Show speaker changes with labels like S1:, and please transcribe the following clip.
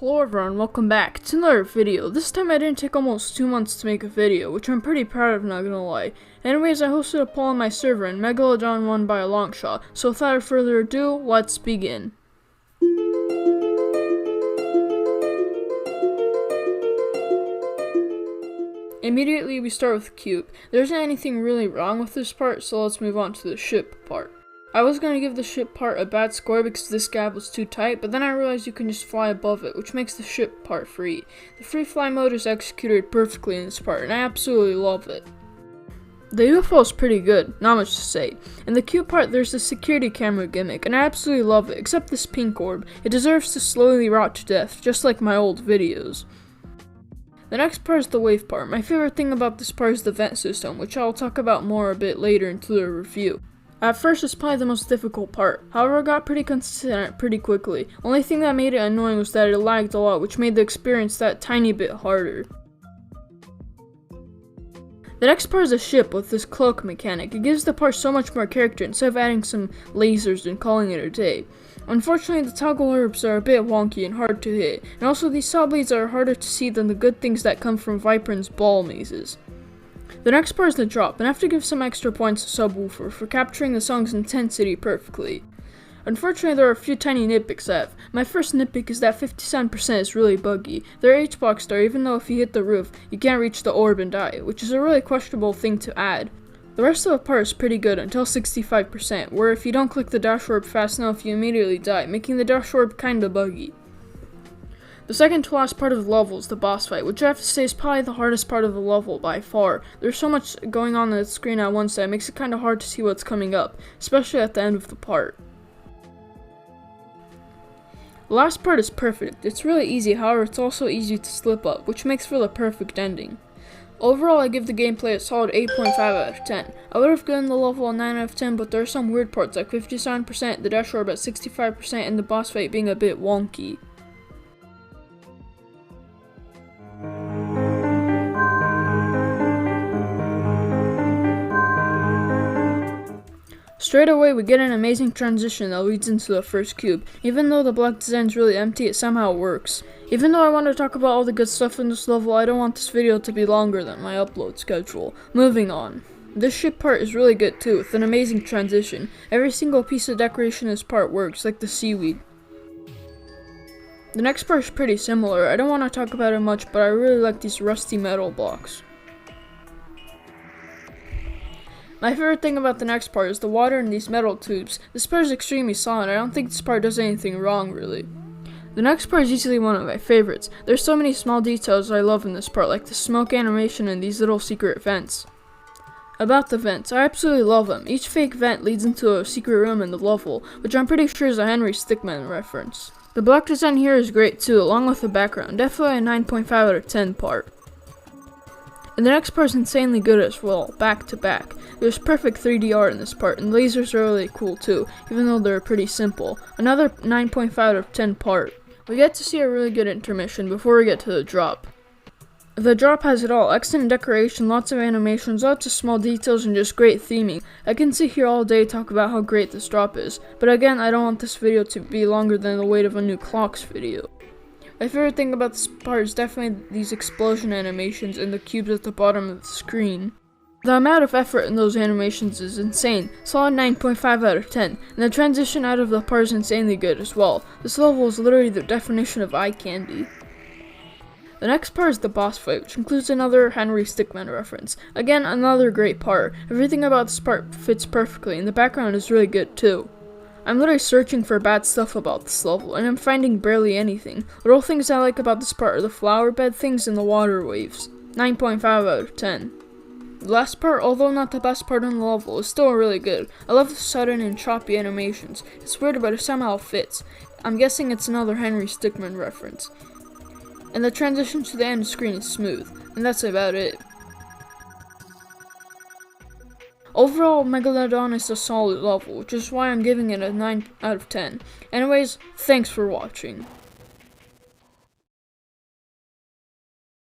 S1: Hello everyone, welcome back to another video. This time I didn't take almost 2 months to make a video, which I'm pretty proud of, not gonna lie. Anyways, I hosted a poll on my server and Megalodon won by a long shot, so without further ado, let's begin. Immediately we start with Cube. There isn't anything really wrong with this part, so let's move on to the ship part. I was going to give the ship part a bad score because this gap was too tight, but then I realized you can just fly above it, which makes the ship part free. The free fly mode is executed perfectly in this part, and I absolutely love it. The UFO is pretty good, not much to say. In the cube part, there's the security camera gimmick, and I absolutely love it, except this pink orb. It deserves to slowly rot to death, just like my old videos. The next part is the wave part. My favorite thing about this part is the vent system, which I'll talk about more a bit later into the review. At first, it's probably the most difficult part. However, I got pretty consistent at it pretty quickly. Only thing that made it annoying was that it lagged a lot, which made the experience that tiny bit harder. The next part is a ship with this cloak mechanic. It gives the part so much more character instead of adding some lasers and calling it a day. Unfortunately, the toggle orbs are a bit wonky and hard to hit, and also these saw blades are harder to see than the good things that come from Viper's ball mazes. The next part is the drop, and I have to give some extra points to Subwoofer for capturing the song's intensity perfectly. Unfortunately, there are a few tiny nitpicks I have. My first nitpick is that 57% is really buggy. They're H-boxed there, even though if you hit the roof, you can't reach the orb and die, which is a really questionable thing to add. The rest of the part is pretty good until 65%, where if you don't click the dash orb fast enough, you immediately die, making the dash orb kinda buggy. The second to last part of the level is the boss fight, which I have to say is probably the hardest part of the level by far. There's so much going on the screen at once that it makes it kinda hard to see what's coming up, especially at the end of the part. The last part is perfect. It's really easy, however it's also easy to slip up, which makes for the perfect ending. Overall, I give the gameplay a solid 8.5 out of 10. I would have given the level a 9 out of 10, but there are some weird parts like 57%, the dash orb at 65%, and the boss fight being a bit wonky. Straight away, we get an amazing transition that leads into the first cube. Even though the block design is really empty, it somehow works. Even though I want to talk about all the good stuff in this level, I don't want this video to be longer than my upload schedule. Moving on. This ship part is really good too, with an amazing transition. Every single piece of decoration in this part works, like the seaweed. The next part is pretty similar. I don't want to talk about it much, but I really like these rusty metal blocks. My favorite thing about the next part is the water in these metal tubes. This part is extremely solid. I don't think this part does anything wrong, really. The next part is easily one of my favorites. There's so many small details I love in this part, like the smoke animation and these little secret vents. About the vents, I absolutely love them. Each fake vent leads into a secret room in the level, which I'm pretty sure is a Henry Stickmin reference. The block design here is great too, along with the background. Definitely a 9.5 out of 10 part. And the next part is insanely good as well, back to back. There's perfect 3D art in this part, and lasers are really cool too, even though they're pretty simple. Another 9.5 out of 10 part. We get to see a really good intermission before we get to the drop. The drop has it all: excellent decoration, lots of animations, lots of small details, and just great theming. I can sit here all day talk about how great this drop is, but again, I don't want this video to be longer than the weight of a new clocks video. My favorite thing about this part is definitely these explosion animations and the cubes at the bottom of the screen. The amount of effort in those animations is insane, solid 9.5 out of 10, and the transition out of the part is insanely good as well. This level is literally the definition of eye candy. The next part is the boss fight, which includes another Henry Stickmin reference. Again, another great part. Everything about this part fits perfectly, and the background is really good too. I'm literally searching for bad stuff about this level, and I'm finding barely anything. Little things I like about this part are the flower bed things and the water waves. 9.5 out of 10. The last part, although not the best part in the level, is still really good. I love the sudden and choppy animations. It's weird, but it somehow fits. I'm guessing it's another Henry Stickmin reference. And the transition to the end screen is smooth, and that's about it. Overall, Megalodon is a solid level, which is why I'm giving it a 9 out of 10. Anyways, thanks for watching.